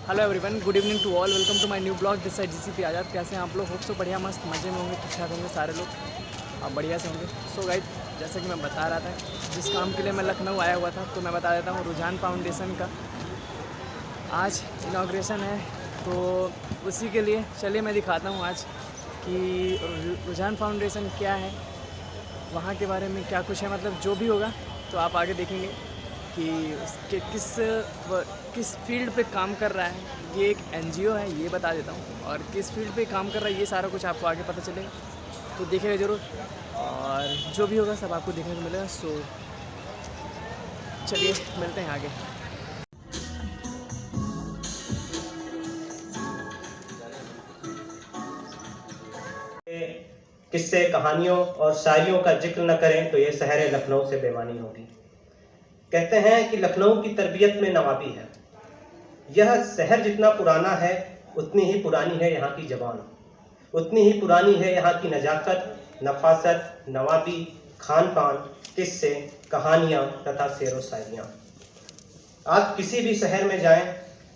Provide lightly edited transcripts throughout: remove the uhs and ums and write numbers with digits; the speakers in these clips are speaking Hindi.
Hello everyone, good evening to all. Welcome to my new blog this side GCP Azad. कैसे हैं आप लोग? होप सो बढ़िया, मस्त मज़े में होंगे, ठीक ठाक होंगे सारे लोग, आप बढ़िया से होंगे। सो गाइस, जैसे कि मैं बता रहा था, जिस काम के लिए मैं लखनऊ आया हुआ था, तो मैं बता देता हूँ। रुझान फाउंडेशन का आज इनाग्रेशन है, तो उसी के लिए चलिए मैं दिखाता हूँ आज कि रुझान फाउंडेशन क्या है, वहाँ के बारे में क्या कुछ है, मतलब जो भी होगा तो आप आगे देखेंगे कि उसके किस फील्ड पे काम कर रहा है। ये एक एनजीओ है, ये बता देता हूँ, और किस फील्ड पे काम कर रहा है ये सारा कुछ आपको आगे पता चलेगा, तो देखिएगा ज़रूर, और जो भी होगा सब आपको देखने को मिलेगा। सो चलिए मिलते हैं आगे। किस्से, कहानियों और शायरियों का जिक्र न करें तो ये शहर लखनऊ से बेमानी होगी। कहते हैं कि लखनऊ की तरबियत में नवाबी है। यह शहर जितना पुराना है उतनी ही पुरानी है यहाँ की ज़बान, उतनी ही पुरानी है यहाँ की नज़ाकत, नफासत, नवाबी, खान पान, किस्से, कहानियाँ तथा शेर व शायरियाँ। आप किसी भी शहर में जाएं,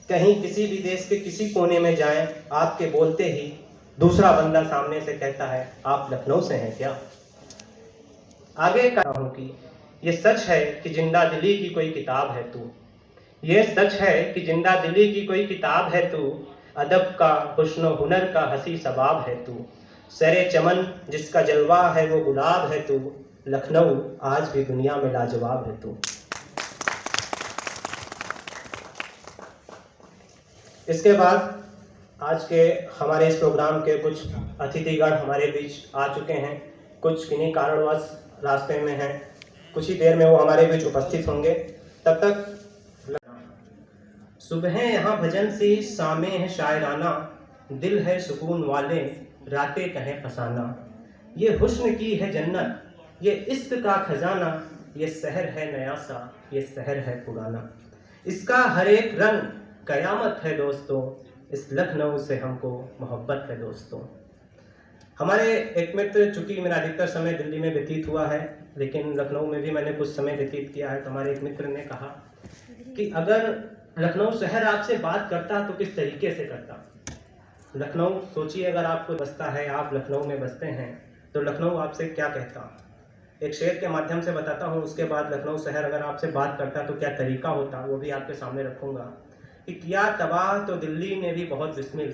कहीं किसी भी देश के किसी कोने में जाएं, आपके बोलते ही दूसरा बंदा सामने से कहता है, आप लखनऊ से हैं क्या? आगे कहा हूं कि ये सच है कि जिंदा दिली की कोई किताब है तू, ये सच है कि जिंदा दिली की कोई किताब है तू, अदब का, हुस्न हुनर का हंसी सबाब है तू, सरे चमन जिसका जलवा है वो गुलाब है तू, लखनऊ आज भी दुनिया में लाजवाब है तू। इसके बाद आज के हमारे इस प्रोग्राम के कुछ अतिथिगण हमारे बीच आ चुके हैं। कुछ किन्हीं कारणवश रास्ते में हैं, कुछ ही देर में वो हमारे बीच उपस्थित होंगे। तब तक सुबह यहाँ भजन सी, शामें है शायराना, दिल है सुकून वाले, रातें कहें फसाना। ये हुस्न की है जन्नत, ये इश्क का खजाना, ये शहर है नया सा, ये शहर है पुराना, इसका हर एक रंग कयामत है दोस्तों, इस लखनऊ से हमको मोहब्बत है दोस्तों। हमारे एक मित्र, चूंकि मेरा अधिकतर समय दिल्ली में व्यतीत हुआ है, लेकिन लखनऊ में भी मैंने कुछ समय व्यतीत किया है, तो हमारे एक मित्र ने कहा कि अगर लखनऊ शहर आपसे बात करता तो किस तरीके से करता। लखनऊ, सोचिए अगर आपको बसता है, आप लखनऊ में बसते हैं, तो लखनऊ आपसे क्या कहता। एक शेर के माध्यम से बताता हूँ, उसके बाद लखनऊ शहर अगर आपसे बात करता तो क्या तरीका होता, वो भी आपके सामने रखूँगा। कि किया तबाह तो दिल्ली ने भी बहुत बिस्मिल,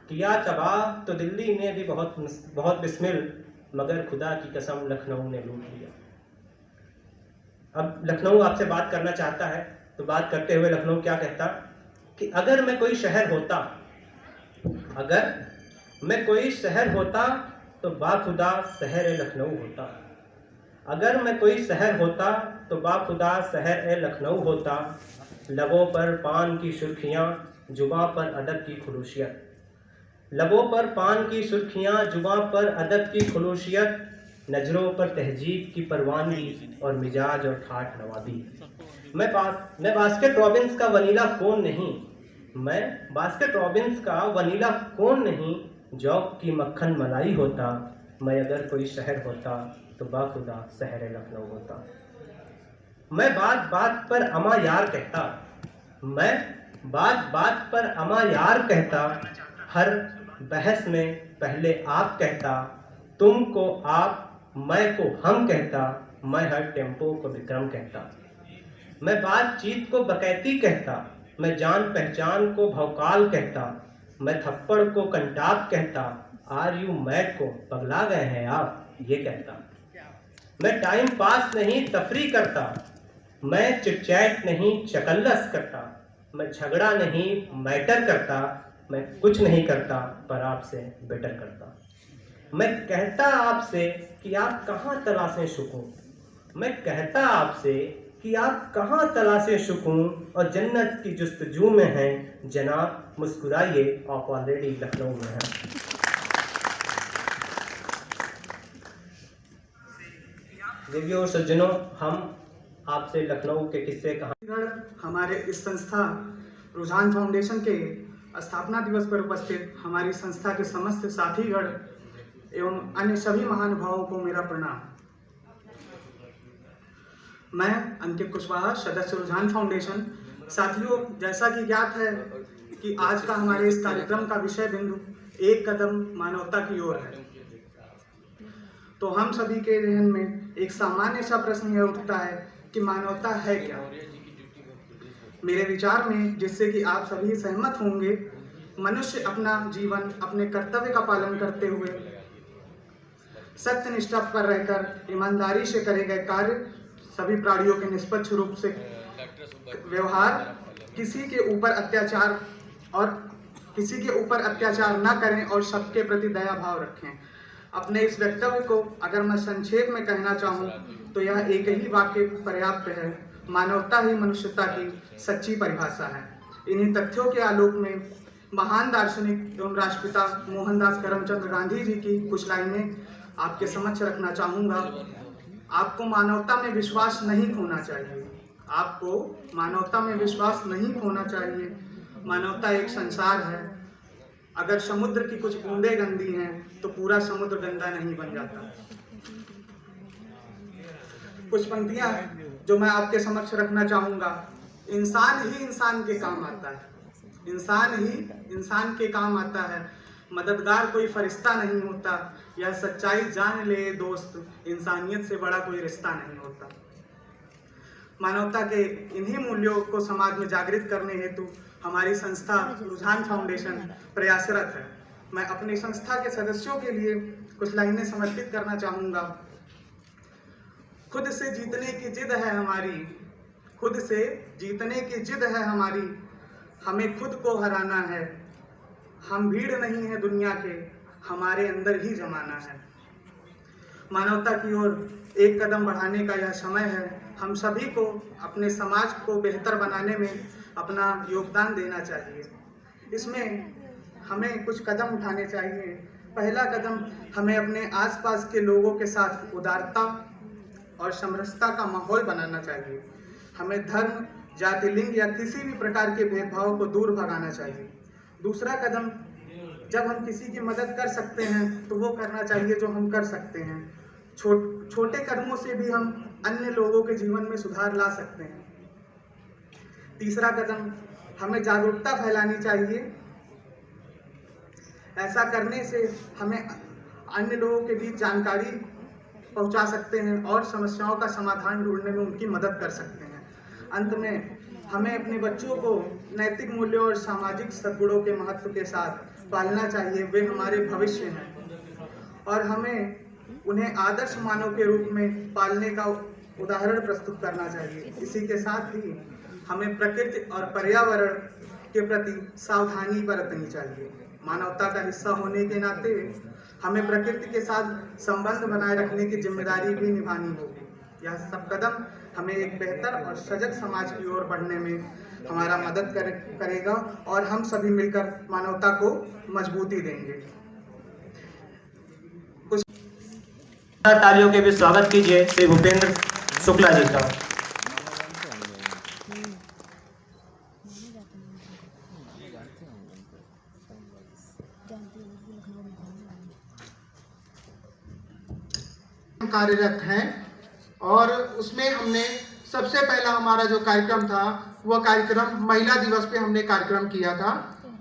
किया तबाह तो दिल्ली ने भी बहुत बहुत बिस्मिल, मगर खुदा की कसम लखनऊ ने लूट लिया। अब लखनऊ आपसे बात करना चाहता है, तो बात करते हुए लखनऊ क्या कहता कि अगर मैं कोई शहर होता, अगर मैं कोई शहर होता तो बाखुदा शहर लखनऊ होता, अगर मैं कोई शहर होता तो बाखुदा शहर लखनऊ होता, लबों पर पान की सुर्खियाँ, जुबां पर अदब की खुलूसियत, लबों पर पान की सुर्खियाँ, जुबां पर अदब की खुलूसियत, नजरों पर तहजीब की परवानगी और मिजाज और ठाठ नवाबी। मैं बास्केट रॉबिन्स का वनीला कोन नहीं, मैं बास्केट रॉबिन्स का वनीला कोन नहीं, जौक की मक्खन मलाई होता, मैं अगर कोई शहर होता तो बाखुदा शहर लखनऊ होता। मैं बात बात पर अमा यार कहता, मैं बात बात पर अमा यार कहता, हर बहस में पहले आप कहता, तुमको आप, मैं को हम कहता, मैं हर टेम्पो को विक्रम कहता। मैं बातचीत को बकैती कहता, मैं जान पहचान को भौकाल कहता, मैं थप्पड़ को कंटाप कहता, आर यू मैड को पगला गए हैं आप ये कहता। मैं टाइम पास नहीं तफरी करता, मैं चिटचैट नहीं चकल्लस करता, मैं झगड़ा नहीं मैटर करता, मैं कुछ नहीं करता पर आपसे बेटर करता। मैं कहता आपसे कि आप कहाँ तलाशें सुकून, मैं कहता आपसे कि आप कहाँ तलाशें सुकून, और जन्नत की जुस्तजू में हैं जनाब, मुस्कुराइए आप ऑलरेडी लखनऊ में हैं। देवियों और सज्जनों, हम आपसे लखनऊ के किस्से कहानी। हमारे इस संस्था रुझान फाउंडेशन के स्थापना दिवस पर उपस्थित हमारी संस्था के समस्त साथीगण एवं अन्य सभी महानुभावों को मेरा प्रणाम। मैं अंकित कुशवाहा, सदस्य रुझान फाउंडेशन। साथियों, जैसा कि ज्ञात है कि आज का हमारे इस कार्यक्रम का विषय बिंदु एक कदम मानवता की ओर है। तो हम सभी के जहन में एक सामान्य सा प्रश्न यह उठता है कि मानवता है क्या। मेरे विचार में, जिससे कि आप सभी सहमत होंगे, मनुष्य अपना जीवन अपने कर्तव्य का पालन करते हुए सत्य निष्ठा पर रहकर ईमानदारी से करे गए कार्य, सभी प्राणियों के निष्पक्ष रूप से व्यवहार, किसी के ऊपर अत्याचार न करें और सबके प्रति दया भाव रखें। अपने इस वक्तव्य को अगर मैं संक्षेप में कहना चाहूँ तो यह एक ही वाक्य पर्याप्त है: मानवता ही मनुष्यता की सच्ची परिभाषा है। इन्हीं तथ्यों के आलोक में महान दार्शनिक एवं राष्ट्रपिता मोहनदास करमचंद गांधी जी की कुछ लाइनें आपके समक्ष रखना चाहूँगा। आपको मानवता में विश्वास नहीं खोना चाहिए। आपको मानवता में विश्वास नहीं खोना चाहिए। मानवता एक संसार है। अगर समुद्र की कुछ बूंदें गंदी हैं तो पूरा समुद्र गंदा नहीं बन जाता। कुछ पंक्तियां जो मैं आपके समक्ष रखना चाहूँगा। इंसान ही इंसान के काम आता है। इंसान ही इंसान के काम आता है। मददगार कोई फरिश्ता नहीं होता। यह सच्चाई जान ले दोस्त, इंसानियत से बड़ा कोई रिश्ता नहीं होता। मानवता के इन्हीं मूल्यों को समाज में जागृत करने हेतु हमारी संस्था रुझान फाउंडेशन प्रयासरत है। मैं अपनी संस्था के सदस्यों के लिए कुछ लाइनें समर्पित करना चाहूँगा। खुद से जीतने की जिद है हमारी, खुद से जीतने की जिद है हमारी, हमें खुद को हराना है। हम भीड़ नहीं है दुनिया के, हमारे अंदर ही जमाना है। मानवता की ओर एक कदम बढ़ाने का यह समय है। हम सभी को अपने समाज को बेहतर बनाने में अपना योगदान देना चाहिए। इसमें हमें कुछ कदम उठाने चाहिए। पहला कदम, हमें अपने आसपास के लोगों के साथ उदारता और समरसता का माहौल बनाना चाहिए। हमें धर्म, जाति, लिंग या किसी भी प्रकार के भेदभाव को दूर भगाना चाहिए। दूसरा कदम, जब हम किसी की मदद कर सकते हैं तो वो करना चाहिए जो हम कर सकते हैं। छोटे कदमों से भी हम अन्य लोगों के जीवन में सुधार ला सकते हैं। तीसरा कदम, हमें जागरूकता फैलानी चाहिए। ऐसा करने से हमें अन्य लोगों के बीच जानकारी पहुंचा सकते हैं और समस्याओं का समाधान ढूंढने में उनकी मदद कर सकते हैं। अंत में हमें अपने बच्चों को नैतिक मूल्यों और सामाजिक सद्गुणों के महत्व के साथ पालना चाहिए। वे हमारे भविष्य हैं और हमें उन्हें आदर्श मानव के रूप में पालने का उदाहरण प्रस्तुत करना चाहिए। इसी के साथ ही हमें प्रकृति और पर्यावरण के प्रति सावधानी बरतनी चाहिए। मानवता का हिस्सा होने के नाते हमें प्रकृति के साथ संबंध बनाए रखने की जिम्मेदारी भी निभानी होगी। यह सब कदम हमें एक बेहतर और सजग समाज की ओर बढ़ने में हमारा मदद करेगा और हम सभी मिलकर मानवता को मजबूती देंगे। तालियों के भी स्वागत कीजिए श्री भूपेंद्र शुक्ला जी का। कार्यरत हैं और उसमें हमने सबसे पहला हमारा जो कार्यक्रम था वह कार्यक्रम महिला दिवस पे हमने कार्यक्रम किया था।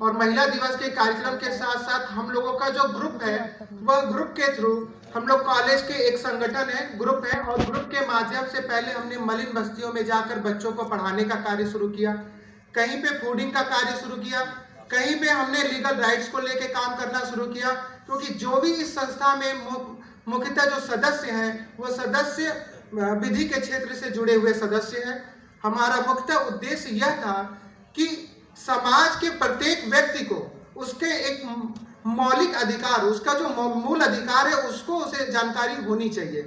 और महिला दिवस के कार्यक्रम के साथ साथ हम लोगों का जो ग्रुप है वह ग्रुप के थ्रू, हम लोग कॉलेज के एक संगठन है, ग्रुप है, और ग्रुप के माध्यम से पहले हमने मलिन बस्तियों में जाकर बच्चों को पढ़ाने का कार्य शुरू किया। कहीं पे फूडिंग का कार्य शुरू किया, कहीं पे हमने लीगल राइट्स को लेके काम करना शुरू किया। क्योंकि जो भी इस संस्था में मुख्यतः जो सदस्य हैं वो सदस्य विधि के क्षेत्र से जुड़े हुए सदस्य हैं। हमारा मुख्य उद्देश्य यह था कि समाज के प्रत्येक व्यक्ति को उसके एक मौलिक अधिकार, उसका जो मूल अधिकार है उसको उसे जानकारी होनी चाहिए।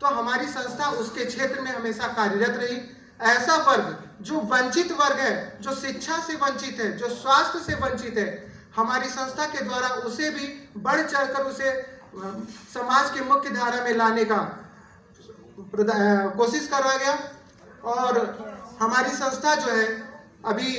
तो हमारी संस्था उसके क्षेत्र में हमेशा कार्यरत रही। ऐसा वर्ग जो वंचित वर्ग है, जो शिक्षा से वंचित है, जो स्वास्थ्य से वंचित है, हमारी संस्था के द्वारा उसे भी बढ़ चढ़कर उसे समाज के मुख्य धारा में लाने का कोशिश करा गया। और हमारी संस्था जो है अभी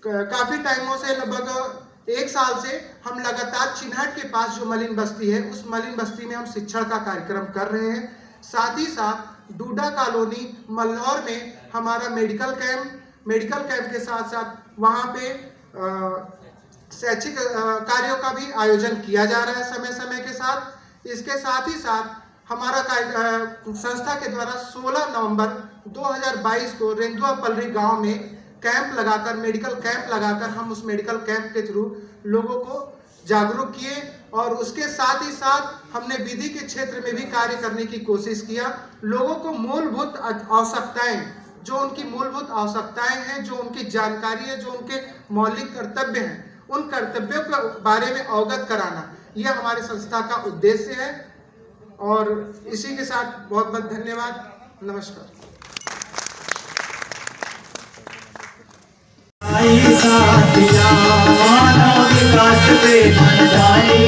काफी टाइमों से, लगभग 1 साल से हम लगातार चिन्हट के पास जो मलिन बस्ती है उस मलिन बस्ती में हम शिक्षण का कार्यक्रम कर रहे हैं। साथ ही साथ डूडा कॉलोनी मल्हौर में हमारा मेडिकल कैंप के साथ साथ वहाँ पे शैक्षिक कार्यों का भी आयोजन किया जा रहा है समय समय के साथ। इसके साथ ही साथ हमारा संस्था के द्वारा 16 नवंबर 2022 को रेंदुआ पलरी गांव में कैंप लगाकर, मेडिकल कैंप लगाकर हम उस मेडिकल कैंप के थ्रू लोगों को जागरूक किए और उसके साथ ही साथ हमने विधि के क्षेत्र में भी कार्य करने की कोशिश किया। लोगों को मूलभूत आवश्यकताएं, जो उनकी मूलभूत आवश्यकताएं हैं, जो उनकी जानकारी है, जो उनके मौलिक कर्तव्य हैं, उन कर्तव्यों के बारे में अवगत कराना, यह हमारे संस्था का उद्देश्य है। और इसी के साथ बहुत बहुत धन्यवाद। नमस्कार। साथिया मानव विकास पे क्या बताई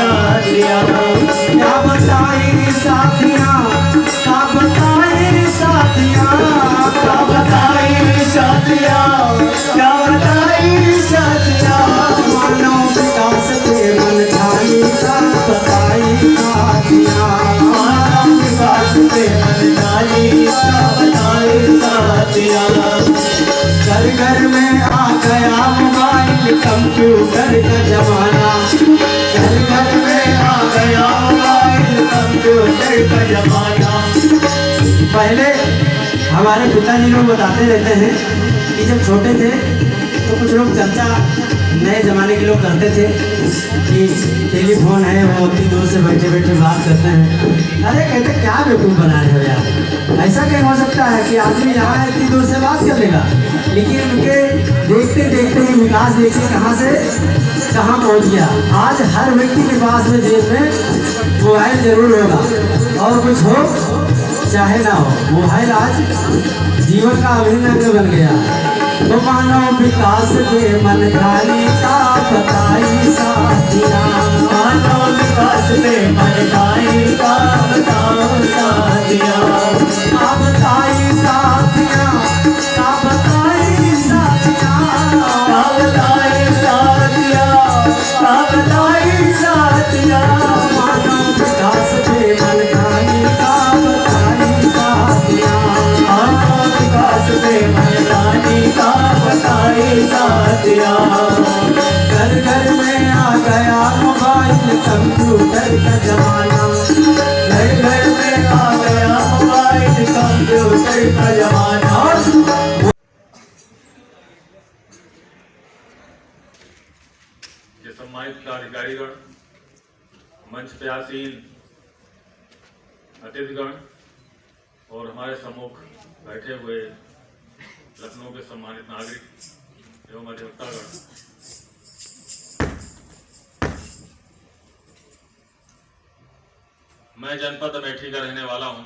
साथिया, क्या बताई साथिया, क्या बताई साथिया, क्या बताई साथिया, क्या बताई साथिया, मानव विकास पे मनधाई का बताई साथिया, मानव विकास पे मनधाई का बताई साथिया। घर घर में आ गया मोबाइल कंप्यूटर का जमाना, घर घर में आ गया मोबाइल कंप्यूटर का जमाना। पहले हमारे पिताजी लोग बताते रहते हैं कि जब छोटे थे तो कुछ लोग चर्चा नए ज़माने के लोग करते थे कि टेलीफोन है, वो उतनी दूर से बैठे बैठे बात करते हैं। अरे कहते क्या बेवकूफ़ बना रहे हो यार, ऐसा क्या हो सकता है कि आदमी यहाँ इतनी दूर से बात कर लेगा। लेकिन उनके देखते देखते ही विकास देखिए कहाँ से कहाँ पहुँच गया। आज हर व्यक्ति के पास में जेब में मोबाइल जरूर होगा, और कुछ हो चाहे ना हो, मोबाइल आज जीवन का अभिन्न अंग बन गया। तो मानव विकास के मनधारी का बताई साथिया, मानव विकास के मनधारी का बताओ साथिया, का बताई साथिया, का बताई साथिया, का बताई साथिया, का बताई साथिया, मानव विकास के मनधारी का बताई साथिया, मानव विकास के मनधारी का बताई साथिया। घर घर में आ गया मोबाइल कंप्यूटर का जमाना, घर घर में आ गया मोबाइल कंप्यूटर का जमाना। ये सम्मानित अधिकारीगण, मंच पे आसीन अतिथिगण और हमारे सम्मुख बैठे हुए लखनऊ के सम्मानित नागरिक एवं अधिवक्तागण, मैं जनपद अमेठी का रहने वाला हूं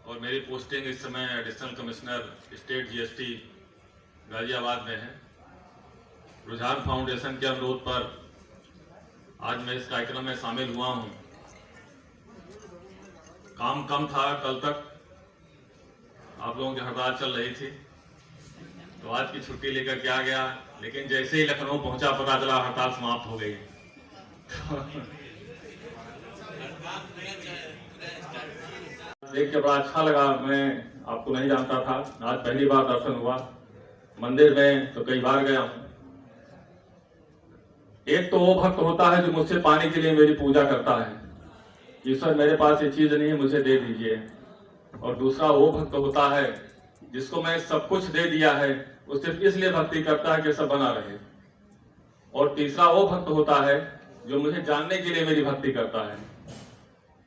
और मेरी पोस्टिंग इस समय additional commissioner state GST Ghaziabad में है। रुझान फाउंडेशन के अनुरोध पर आज मैं इस कार्यक्रम में शामिल हुआ हूं। काम कम था कल तक, आप लोगों की हड़ताल चल रही थी तो आज की छुट्टी लेकर के आ गया, लेकिन जैसे ही लखनऊ पहुंचा पता चला हड़ताल समाप्त हो गई। देख के बड़ा अच्छा लगा। मैं आपको नहीं जानता था, आज पहली बार दर्शन हुआ। मंदिर में तो कई बार गया हूं। एक तो वो भक्त होता है जो मुझसे पाने के लिए मेरी पूजा करता है, ईश्वर मेरे पास ये चीज नहीं है, मुझे दे दीजिए। और दूसरा वो भक्त होता है जिसको मैं सब कुछ दे दिया है, वो सिर्फ इसलिए भक्ति करता है कि सब बना रहे। और तीसरा वो भक्त होता है जो मुझे जानने के लिए मेरी भक्ति करता है।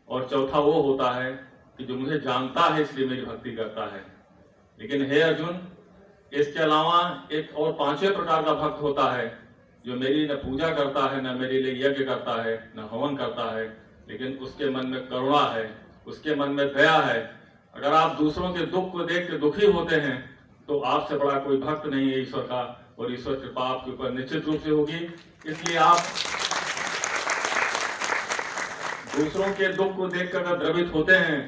और चौथा वो होता है कि जो मुझे जानता है इसलिए मेरी भक्ति करता है। लेकिन हे अर्जुन, इसके अलावा एक और पांचवें प्रकार का भक्त होता है जो मेरी न पूजा करता है, न मेरे लिए यज्ञ करता है, न हवन करता है, लेकिन उसके मन में करुणा है, उसके मन में दया है। अगर आप दूसरों के दुख को देख के दुखी होते हैं तो आपसे बड़ा कोई भक्त नहीं है ईश्वर का, और ईश्वर कृपा आपके ऊपर निश्चित रूप से होगी। इसलिए आप दूसरों के दुख को देखकर अगर द्रवित होते हैं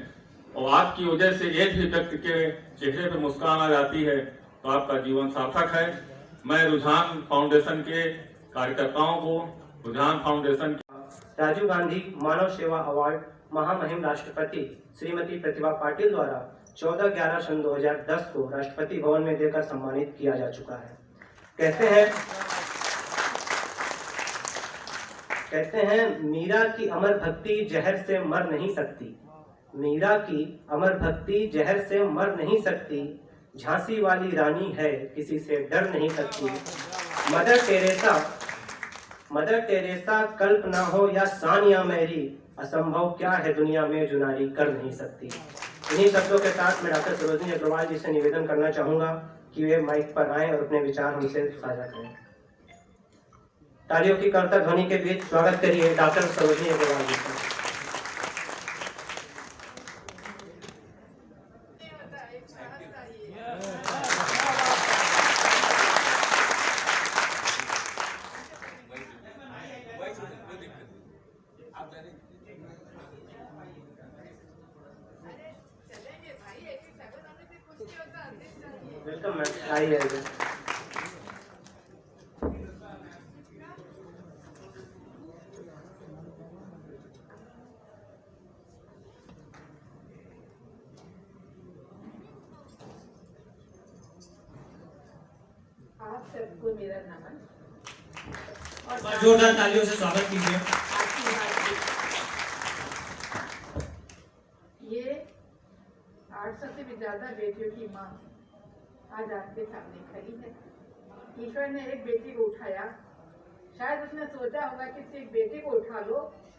और आपकी वजह से एक भी व्यक्ति के चेहरे पर मुस्कान आ जाती है तो आपका जीवन सार्थक है। मैं रुझान फाउंडेशन के कार्यकर्ताओं को, रुझान फाउंडेशन राजीव गांधी मानव सेवा अवार्ड महामहिम राष्ट्रपति श्रीमती प्रतिभा पाटिल द्वारा 14/11 सन 2010 को राष्ट्रपति भवन में देकर सम्मानित किया जा चुका है। कहते हैं मीरा की अमर भक्ति जहर से मर नहीं सकती, मीरा की अमर भक्ति जहर से मर नहीं सकती, झांसी वाली रानी है किसी से डर नहीं सकती। मदर टेरेसा कल्प ना हो या सानिया मैरी, असंभव क्या है दुनिया में जो नारी कर नहीं सकती। इन्हीं शब्दों के साथ मैं डॉक्टर सरोजनी अग्रवाल जी से निवेदन करना चाहूंगा कि वे माइक पर आएं और अपने विचार हमसे साझा करें। तालियों की करता ध्वनि के बीच स्वागत करिए डॉक्टर सरोजनी अग्रवाल जी का। वेलकम मैम, आइए। आप सबको मेरा नमन और जोरदार तालियों से स्वागत कीजिए। ये 800 से भी ज्यादा बेटियों की माँ आज आपके सामने खड़ी है। ईश्वर ने एक बेटी को उठाया, शायद उसने सोचा होगा कि सिर्फ बेटी को उठा लो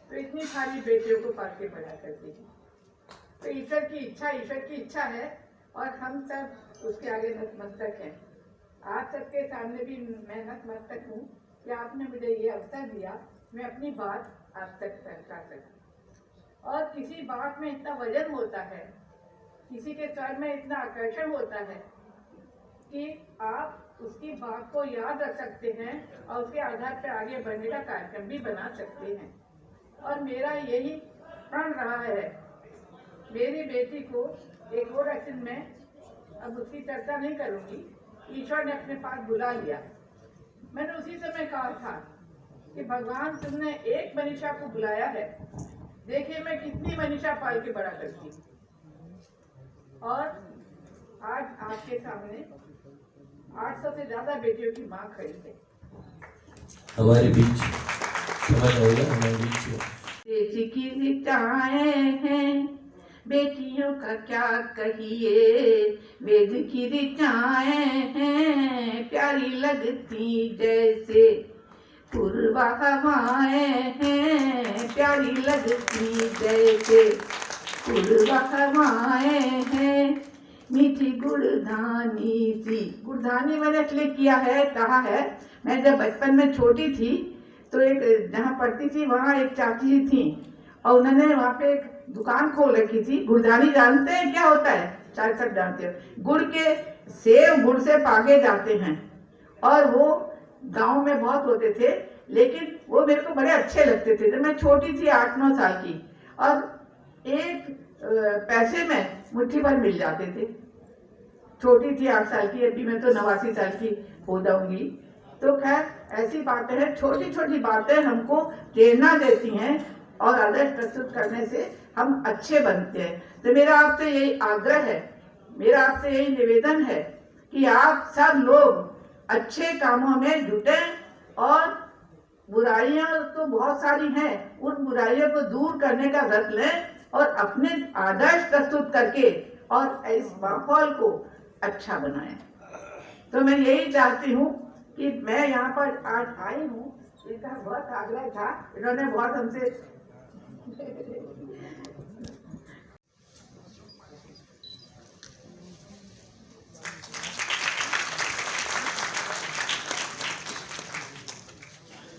तो इतनी सारी बेटियों को पाल के बड़ा कर देगी। तो ईश्वर की इच्छा है और हम सब उसके आगे नतमस्तक हैं। आप सबके सामने भी मैं नतमस्तक हूँ कि आपने मुझे ये अवसर दिया, मैं अपनी बात आप तक पहुँचा सकूँ। और किसी बात में इतना वजन होता है, किसी के स्वर में इतना आकर्षण होता है कि आप उसकी बात को याद रख सकते हैं और उसके आधार पर आगे बढ़ने का कार्यक्रम भी बना सकते हैं। और मेरा यही प्रण रहा है। मेरी बेटी को एक और एक्शन में, अब उसकी चर्चा नहीं करूंगी, ईश्वर ने अपने पास बुला लिया। मैंने उसी समय कहा था कि भगवान तुमने एक मनीषा को बुलाया है, देखिए मैं कितनी मनीषा पाल के बड़ा करती। और आज आपके सामने 800 से ज्यादा बेटियों की माँ खड़ी है हमारे बीच। हमारे बीच बेटी की ऋचाएं हैं, बेटियों का क्या कहिए, वेद की ऋचाएं हैं, प्यारी लगती जैसे पूर्वा हवाएं हैं, प्यारी लगती जैसे पूर्वा हवाएं हैं, मीठी गुड़धानी सी। गुड़धानी मैंने इसलिए किया है, कहा है, मैं जब बचपन में छोटी थी तो एक जहाँ पढ़ती थी वहाँ एक चाची थी और उन्होंने वहाँ पे एक दुकान खोल रखी थी। गुड़धानी जानते हैं क्या होता है? शायद सब जानते हो। गुड़ के सेव गुड़ से पागे जाते हैं और वो गांव में बहुत होते थे, लेकिन वो मेरे को बड़े अच्छे लगते थे। जब मैं छोटी थी 8-9 साल की, और एक पैसे में मुट्ठी भर मिल जाते थे। छोटी थी 8 साल की, अभी मैं तो 89 साल की हो जाऊंगी। तो खैर ऐसी बातें हैं, छोटी छोटी बातें हमको प्रेरणा देती हैं और आदर्श प्रस्तुत करने से हम अच्छे बनते हैं। तो मेरा आपसे यही आग्रह है, मेरा आपसे यही निवेदन है कि आप सब लोग अच्छे कामों में जुटे और बुराइयां तो बहुत सारी हैं, उन बुराइयों को दूर करने का व्रत लें और अपने आदर्श प्रस्तुत करके और इस माहौल को अच्छा बनाएं। तो मैं यही चाहती हूँ कि मैं यहाँ पर आज आई हूँ, इसका बहुत आग्रह था, इन्होंने बहुत हमसे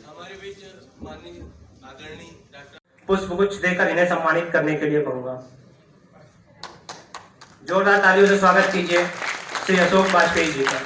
हमारे बीच माननीय आदरणीय डॉक्टर पुष्पगुच्छ देकर इन्हें सम्मानित करने के लिए कहूंगा। जोरदार तालियों से स्वागत कीजिए श्री अशोक वाजपेयी जी का।